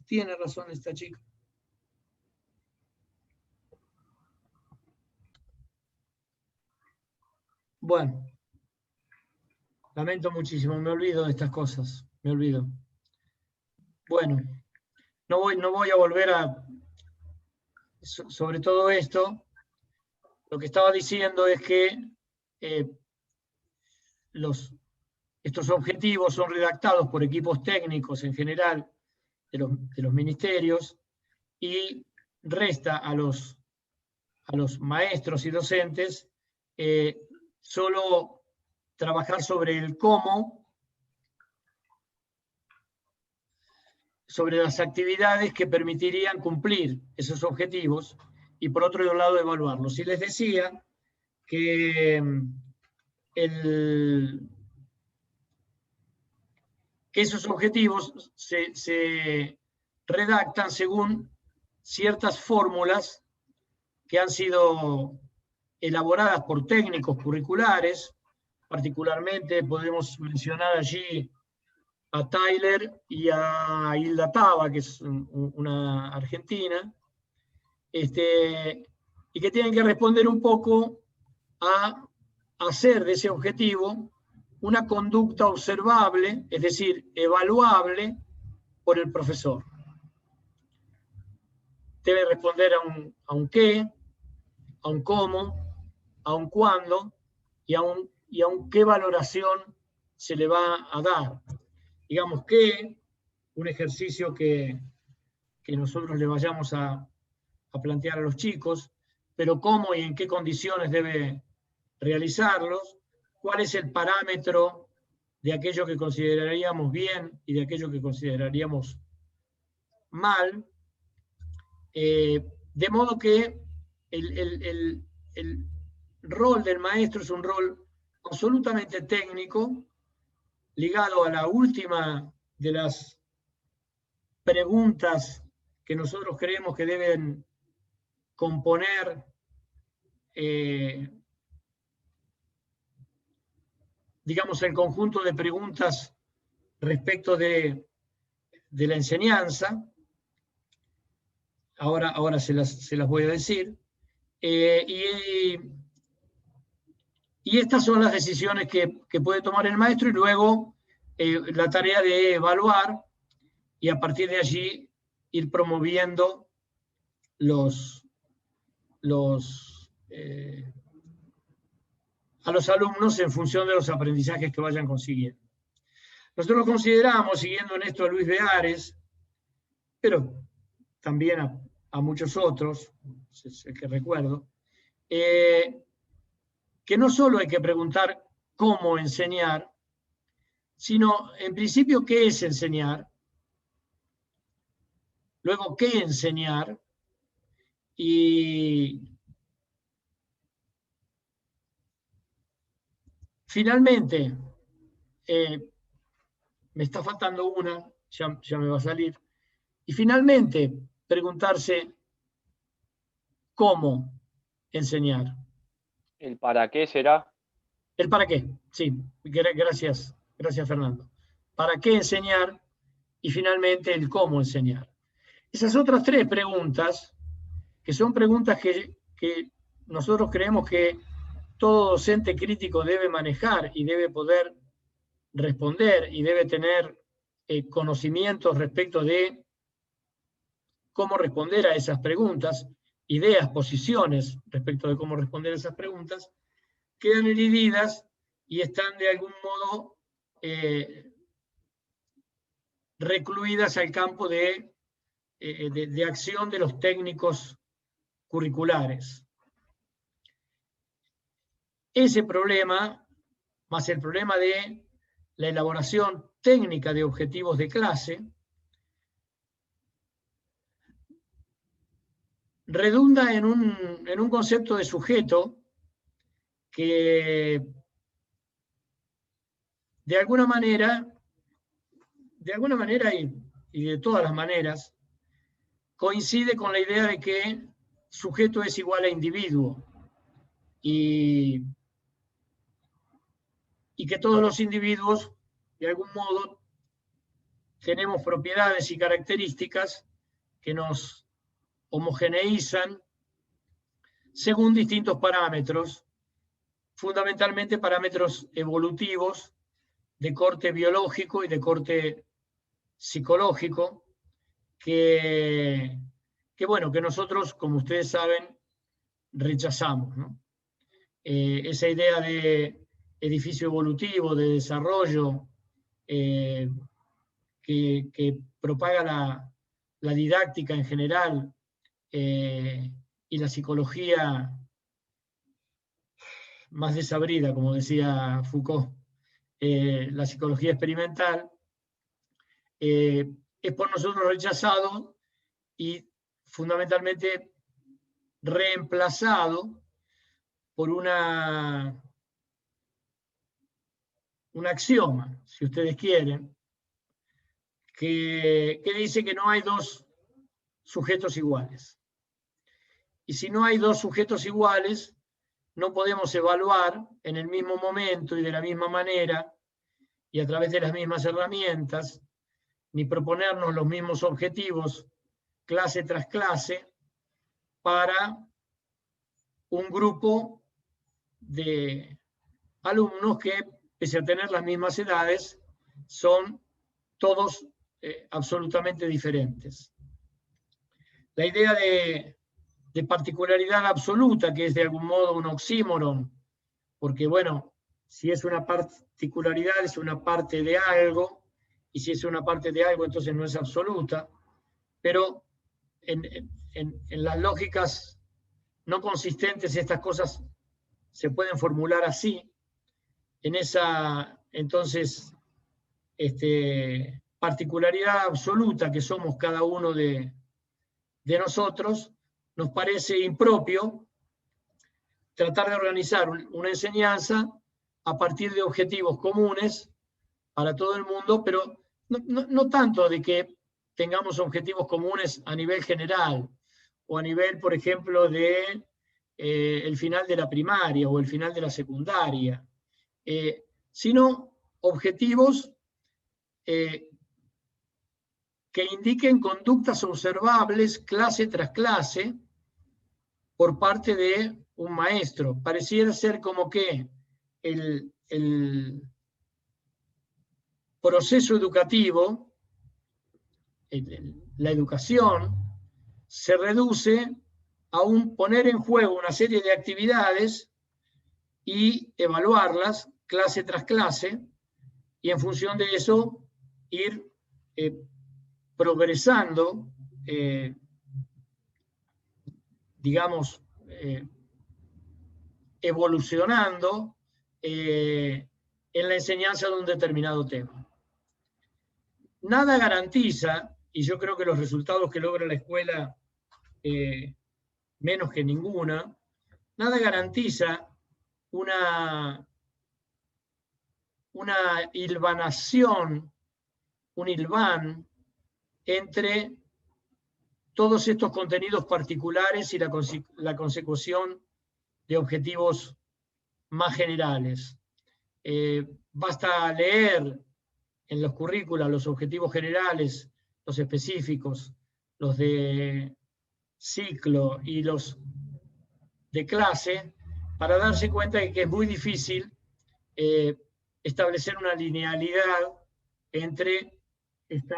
Tiene razón esta chica. Bueno, lamento muchísimo, me olvido de estas cosas, me olvido. Bueno, no voy a volver sobre todo esto. Lo que estaba diciendo es que estos objetivos son redactados por equipos técnicos en general de los ministerios y resta a los maestros y docentes solo trabajar sobre el cómo, sobre las actividades que permitirían cumplir esos objetivos y por otro lado evaluarlos. Y les decía que esos objetivos se redactan según ciertas fórmulas que han sido elaboradas por técnicos curriculares. Particularmente podemos mencionar allí a Tyler y a Hilda Taba, que es una argentina, y que tienen que responder un poco a hacer de ese objetivo una conducta observable, es decir, evaluable por el profesor. Debe responder a un qué, a un cómo, a un cuándo y a un qué valoración se le va a dar. Digamos que un ejercicio que nosotros le vayamos a plantear a los chicos, pero cómo y en qué condiciones debe realizarlos, cuál es el parámetro de aquello que consideraríamos bien y de aquello que consideraríamos mal, de modo que el rol del maestro es un rol absolutamente técnico, ligado a la última de las preguntas que nosotros creemos que deben componer digamos, el conjunto de preguntas respecto de la enseñanza. Ahora se las voy a decir. Y estas son las decisiones que puede tomar el maestro y luego la tarea de evaluar y a partir de allí ir promoviendo a los alumnos en función de los aprendizajes que vayan consiguiendo. Nosotros consideramos, siguiendo en esto a Luis Beares, pero también a muchos otros, es el que recuerdo, que no solo hay que preguntar cómo enseñar, sino en principio qué es enseñar, luego qué enseñar, y finalmente, me está faltando una, ya me va a salir, y finalmente preguntarse cómo enseñar. ¿El para qué será? El para qué, sí, gracias Fernando. ¿Para qué enseñar? Y finalmente el cómo enseñar. Esas otras tres preguntas, que son preguntas que nosotros creemos que todo docente crítico debe manejar y debe poder responder y debe tener conocimientos respecto de cómo responder a esas preguntas, ideas, posiciones respecto de cómo responder a esas preguntas, quedan heridas y están de algún modo recluidas al campo de acción de los técnicos curriculares. Ese problema, más el problema de la elaboración técnica de objetivos de clase, redunda en un concepto de sujeto que de alguna manera y de todas las maneras, coincide con la idea de que sujeto es igual a individuo y que todos los individuos, de algún modo, tenemos propiedades y características que nos homogeneizan según distintos parámetros, fundamentalmente parámetros evolutivos de corte biológico y de corte psicológico, que nosotros, como ustedes saben, rechazamos, ¿no? Esa idea de edificio evolutivo, de desarrollo, que propaga la didáctica en general y la psicología más desabrida, como decía Foucault, la psicología experimental, es por nosotros rechazado y fundamentalmente reemplazado por un axioma, si ustedes quieren, que dice que no hay dos sujetos iguales. Y si no hay dos sujetos iguales, no podemos evaluar en el mismo momento y de la misma manera y a través de las mismas herramientas, ni proponernos los mismos objetivos clase tras clase para un grupo de alumnos que, pese a tener las mismas edades, son todos absolutamente diferentes. La idea de particularidad absoluta, que es de algún modo un oxímoron, porque bueno, si es una particularidad es una parte de algo, y si es una parte de algo entonces no es absoluta, pero en las lógicas no consistentes estas cosas se pueden formular así. En esa, entonces, particularidad absoluta que somos cada uno de nosotros, nos parece impropio tratar de organizar una enseñanza a partir de objetivos comunes para todo el mundo, pero no tanto de que tengamos objetivos comunes a nivel general, o a nivel, por ejemplo, de el final de la primaria o el final de la secundaria, sino objetivos que indiquen conductas observables clase tras clase por parte de un maestro. Pareciera ser como que el proceso educativo, la educación, se reduce a un poner en juego una serie de actividades y evaluarlas clase tras clase, y en función de eso ir progresando, digamos, evolucionando en la enseñanza de un determinado tema. Nada garantiza, y yo creo que los resultados que logra la escuela, menos que ninguna, nada garantiza una hilvanación, un hilván entre todos estos contenidos particulares y la consecución de objetivos más generales. Basta leer en los currículas los objetivos generales, los específicos, los de ciclo y los de clase, para darse cuenta de que es muy difícil establecer una linealidad entre este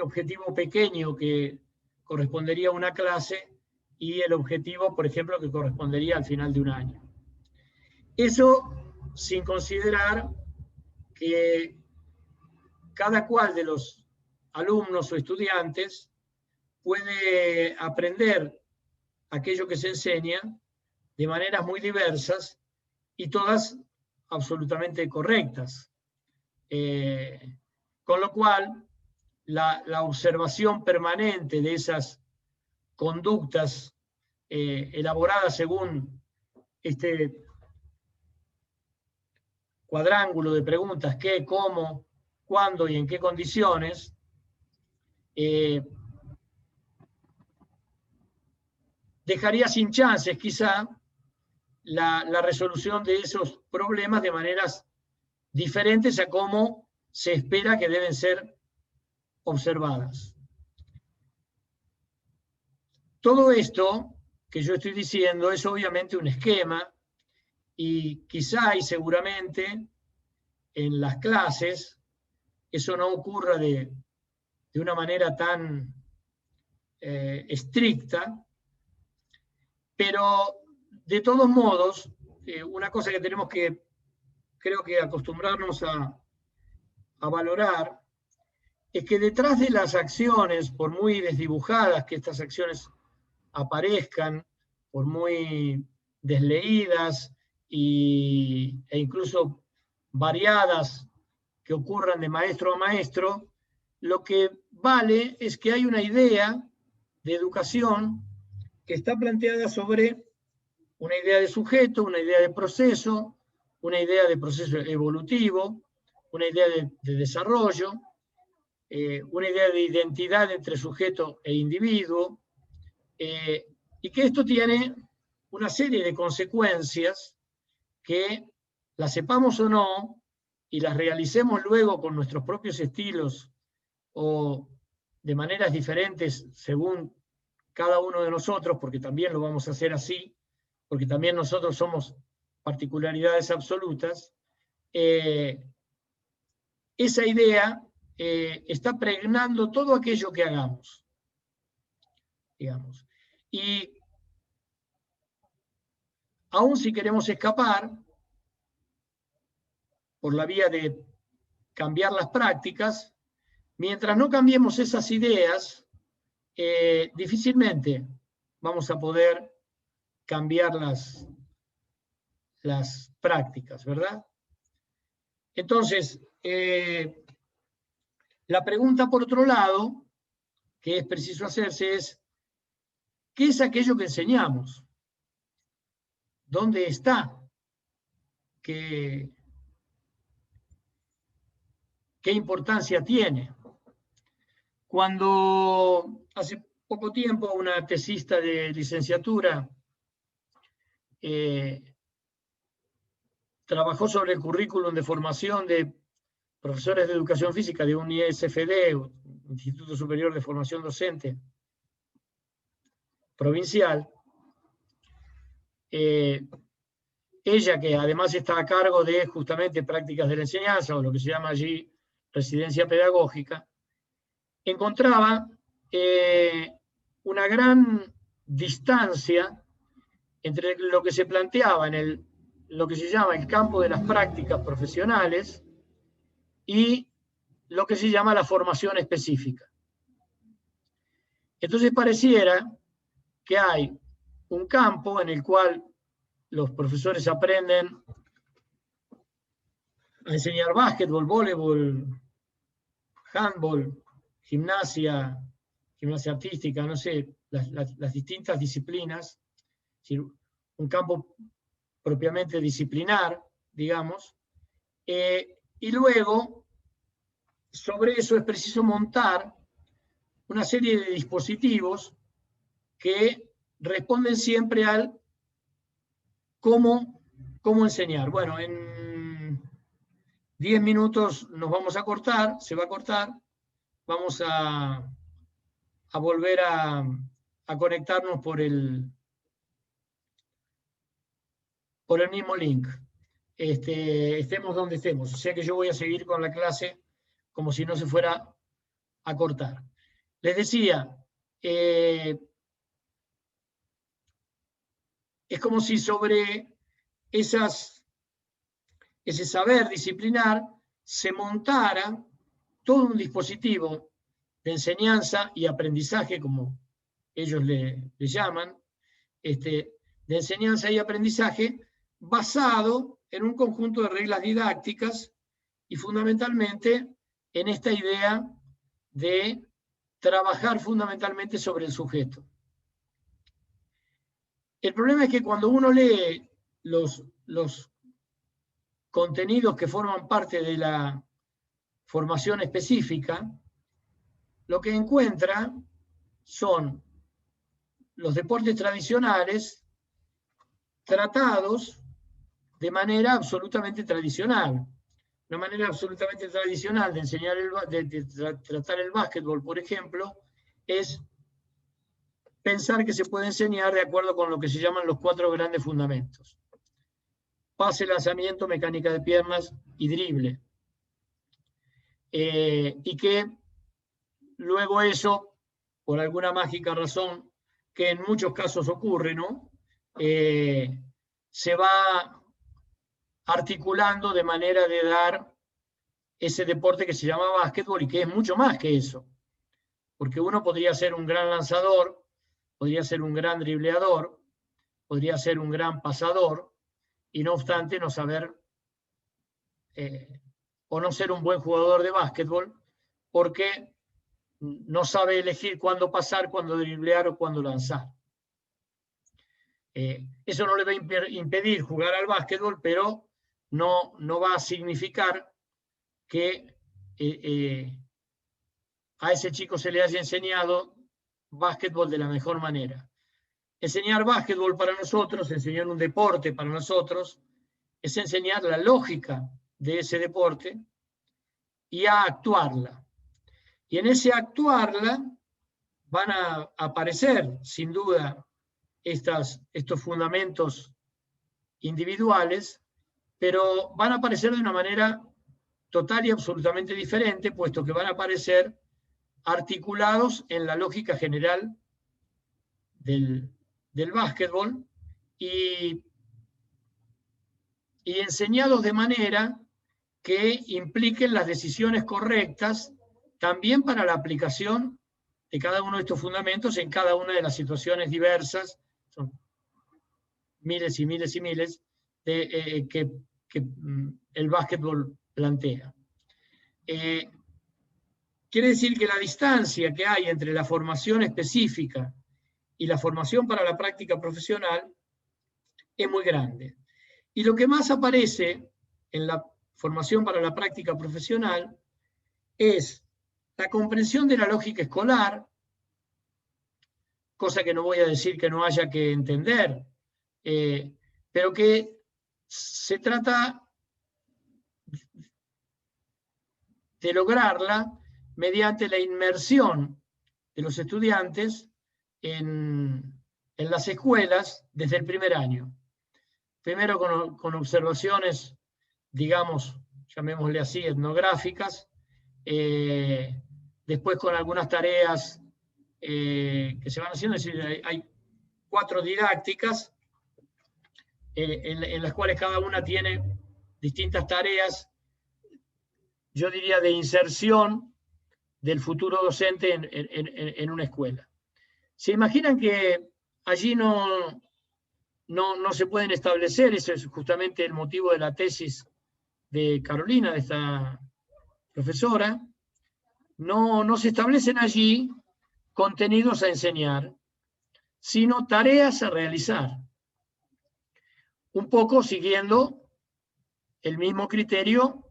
objetivo pequeño que correspondería a una clase y el objetivo, por ejemplo, que correspondería al final de un año. Eso sin considerar que cada cual de los alumnos o estudiantes puede aprender aquello que se enseña de maneras muy diversas y todas absolutamente correctas. Con lo cual, la observación permanente de esas conductas elaboradas según este cuadrángulo de preguntas, qué, cómo, cuándo y en qué condiciones, dejaría sin chances quizá la resolución de esos problemas de maneras diferentes a cómo se espera que deben ser observadas. Todo esto que yo estoy diciendo es obviamente un esquema y quizá y seguramente en las clases eso no ocurra de una manera tan estricta, pero de todos modos, una cosa que tenemos que, creo que acostumbrarnos a valorar, es que detrás de las acciones, por muy desdibujadas que estas acciones aparezcan, por muy desleídas e incluso variadas que ocurran de maestro a maestro, lo que vale es que hay una idea de educación que está planteada sobre una idea de sujeto, una idea de proceso, una idea de proceso evolutivo, una idea de desarrollo, una idea de identidad entre sujeto e individuo, y que esto tiene una serie de consecuencias que, las sepamos o no, y las realicemos luego con nuestros propios estilos o de maneras diferentes según cada uno de nosotros, porque también lo vamos a hacer así, porque también nosotros somos particularidades absolutas, esa idea está pregnando todo aquello que hagamos, digamos. Y aún si queremos escapar por la vía de cambiar las prácticas, mientras no cambiemos esas ideas, difícilmente vamos a poder cambiar las prácticas, ¿verdad? Entonces, la pregunta por otro lado, que es preciso hacerse es, ¿qué es aquello que enseñamos? ¿Dónde está? ¿Qué importancia tiene? Cuando hace poco tiempo una tesista de licenciatura trabajó sobre el currículum de formación de profesores de educación física de un ISFD, Instituto Superior de Formación Docente provincial, ella, que además está a cargo de justamente prácticas de la enseñanza, o lo que se llama allí residencia pedagógica, encontraba una gran distancia entre lo que se planteaba en lo que se llama el campo de las prácticas profesionales y lo que se llama la formación específica. Entonces pareciera que hay un campo en el cual los profesores aprenden a enseñar básquetbol, voleibol, handball, gimnasia artística, no sé, las distintas disciplinas, es decir, un campo propiamente disciplinar, digamos, y luego sobre eso es preciso montar una serie de dispositivos que responden siempre al cómo enseñar. Bueno, en 10 minutos nos vamos a cortar, se va a cortar, vamos a volver a conectarnos por el mismo link. Estemos donde estemos. O sea que yo voy a seguir con la clase como si no se fuera a cortar. Les decía, es como si sobre ese saber disciplinar se montara todo un dispositivo de enseñanza y aprendizaje, como ellos le llaman, de enseñanza y aprendizaje basado en un conjunto de reglas didácticas y fundamentalmente en esta idea de trabajar fundamentalmente sobre el sujeto. El problema es que cuando uno lee los contenidos que forman parte de la formación específica, lo que encuentra son los deportes tradicionales tratados de manera absolutamente tradicional. una manera absolutamente tradicional de enseñar tratar el básquetbol, por ejemplo, es pensar que se puede enseñar de acuerdo con lo que se llaman los 4 grandes fundamentos: pase, lanzamiento, mecánica de piernas y drible. Y que luego eso, por alguna mágica razón, que en muchos casos ocurre, ¿no? Se va articulando de manera de dar ese deporte que se llama básquetbol y que es mucho más que eso. Porque uno podría ser un gran lanzador, podría ser un gran dribleador, podría ser un gran pasador, y no obstante no saber o no ser un buen jugador de básquetbol, porque no sabe elegir cuándo pasar, cuándo driblear o cuándo lanzar. Eso no le va a impedir jugar al básquetbol, pero no va a significar que a ese chico se le haya enseñado básquetbol de la mejor manera. Enseñar básquetbol para nosotros, enseñar un deporte para nosotros, es enseñar la lógica de ese deporte y a actuarla. Y en ese actuarla van a aparecer, sin duda, estos fundamentos individuales, pero van a aparecer de una manera total y absolutamente diferente, puesto que van a aparecer articulados en la lógica general del básquetbol y enseñados de manera que impliquen las decisiones correctas también para la aplicación de cada uno de estos fundamentos en cada una de las situaciones diversas, son miles y miles y miles, que el básquetbol plantea. Quiere decir que la distancia que hay entre la formación específica y la formación para la práctica profesional es muy grande. Y lo que más aparece en la formación para la práctica profesional es la comprensión de la lógica escolar, cosa que no voy a decir que no haya que entender, pero que se trata de lograrla mediante la inmersión de los estudiantes en las escuelas desde el primer año. Primero con observaciones, digamos, llamémosle así, etnográficas, después con algunas tareas que se van haciendo, es decir, hay 4 didácticas en las cuales cada una tiene distintas tareas, yo diría, de inserción del futuro docente en una escuela. ¿Se imaginan que allí no se pueden establecer? Ese es justamente el motivo de la tesis de Carolina, de esta profesora. No se establecen allí contenidos a enseñar, sino tareas a realizar. Un poco siguiendo el mismo criterio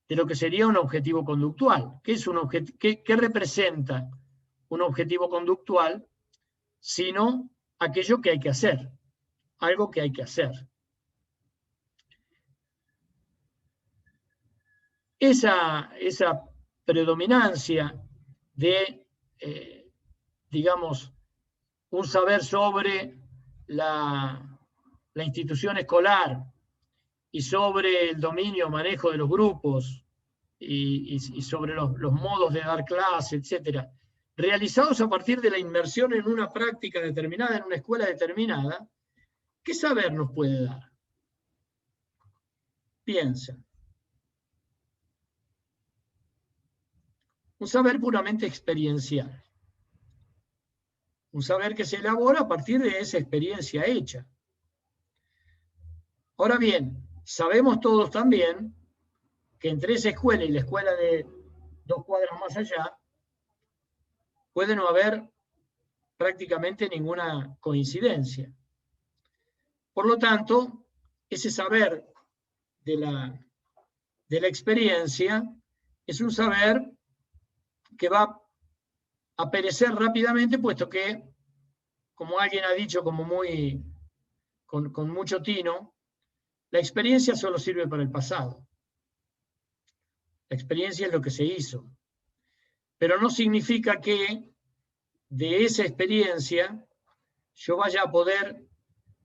de lo que sería un objetivo conductual. ¿Qué representa un objetivo conductual? Sino aquello que hay que hacer, algo que hay que hacer. Esa predominancia de, digamos, un saber sobre la institución escolar y sobre el dominio, manejo de los grupos y sobre los modos de dar clase, etcétera, realizados a partir de la inmersión en una práctica determinada, en una escuela determinada, ¿qué saber nos puede dar? Piensa. Un saber puramente experiencial. Un saber que se elabora a partir de esa experiencia hecha. Ahora bien, sabemos todos también que entre esa escuela y la escuela de 2 cuadras más allá, puede no haber prácticamente ninguna coincidencia. Por lo tanto, ese saber de la experiencia es un saber que va a perecer rápidamente, puesto que, como alguien ha dicho con mucho tino, la experiencia solo sirve para el pasado. La experiencia es lo que se hizo. Pero no significa que de esa experiencia yo vaya a poder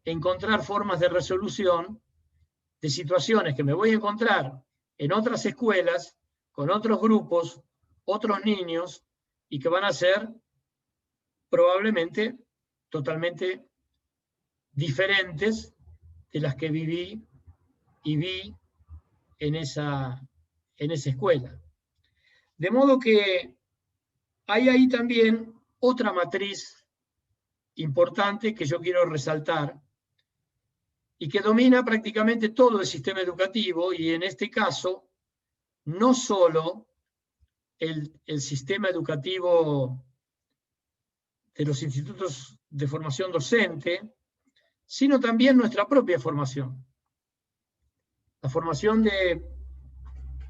encontrar formas de resolución de situaciones que me voy a encontrar en otras escuelas, con otros grupos, otros niños, y que van a ser probablemente totalmente diferentes de las que viví y vi en esa escuela. De modo que hay ahí también otra matriz importante que yo quiero resaltar y que domina prácticamente todo el sistema educativo, y en este caso no solo el sistema educativo de los institutos de formación docente, sino también nuestra propia formación. La formación de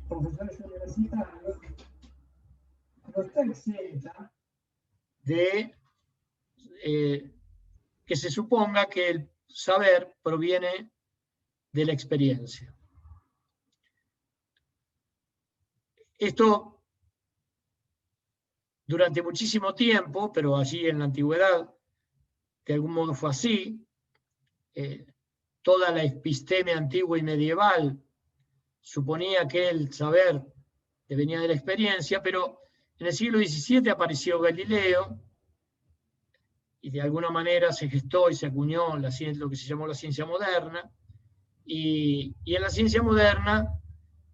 profesores universitarios no está exenta de que se suponga que el saber proviene de la experiencia. Esto durante muchísimo tiempo, pero allí en la antigüedad, de algún modo fue así. Toda la episteme antigua y medieval suponía que el saber venía de la experiencia, pero en el siglo XVII apareció Galileo y de alguna manera se gestó y se acuñó lo que se llamó la ciencia moderna, y en la ciencia moderna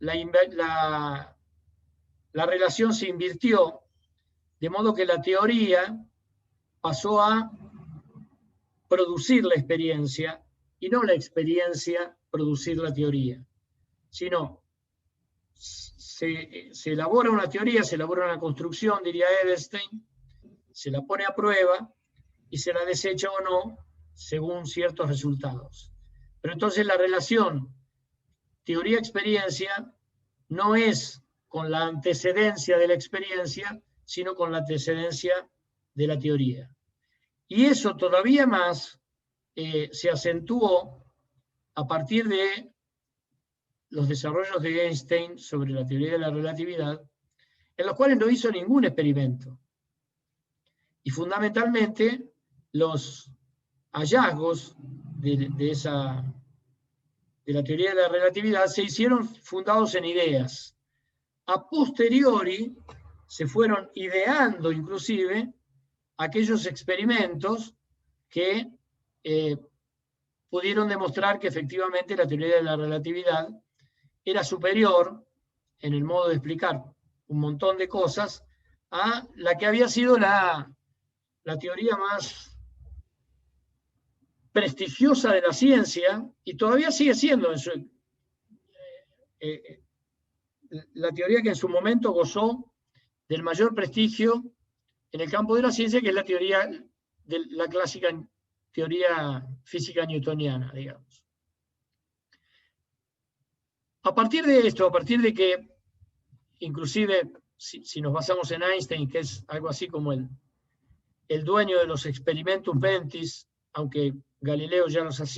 la relación se invirtió, de modo que la teoría pasó a producir la experiencia y no la experiencia producir la teoría, sino se elabora una teoría, se elabora una construcción, diría Edelstein, se la pone a prueba y se la desecha o no según ciertos resultados. Pero entonces la relación teoría-experiencia no es con la antecedencia de la experiencia, sino con la antecedencia de la teoría. Y eso todavía más se acentuó a partir de los desarrollos de Einstein sobre la teoría de la relatividad, en los cuales no hizo ningún experimento. Y fundamentalmente los hallazgos de la teoría de la relatividad se hicieron fundados en ideas. A posteriori se fueron ideando inclusive aquellos experimentos que pudieron demostrar que efectivamente la teoría de la relatividad era superior en el modo de explicar un montón de cosas a la que había sido la teoría más prestigiosa de la ciencia, y todavía sigue siendo la teoría que en su momento gozó del mayor prestigio en el campo de la ciencia, que es la teoría de la clásica teoría física newtoniana, digamos. A partir de esto, a partir de que, inclusive, si nos basamos en Einstein, que es algo así como el dueño de los experimentum mentis, aunque Galileo ya los hacía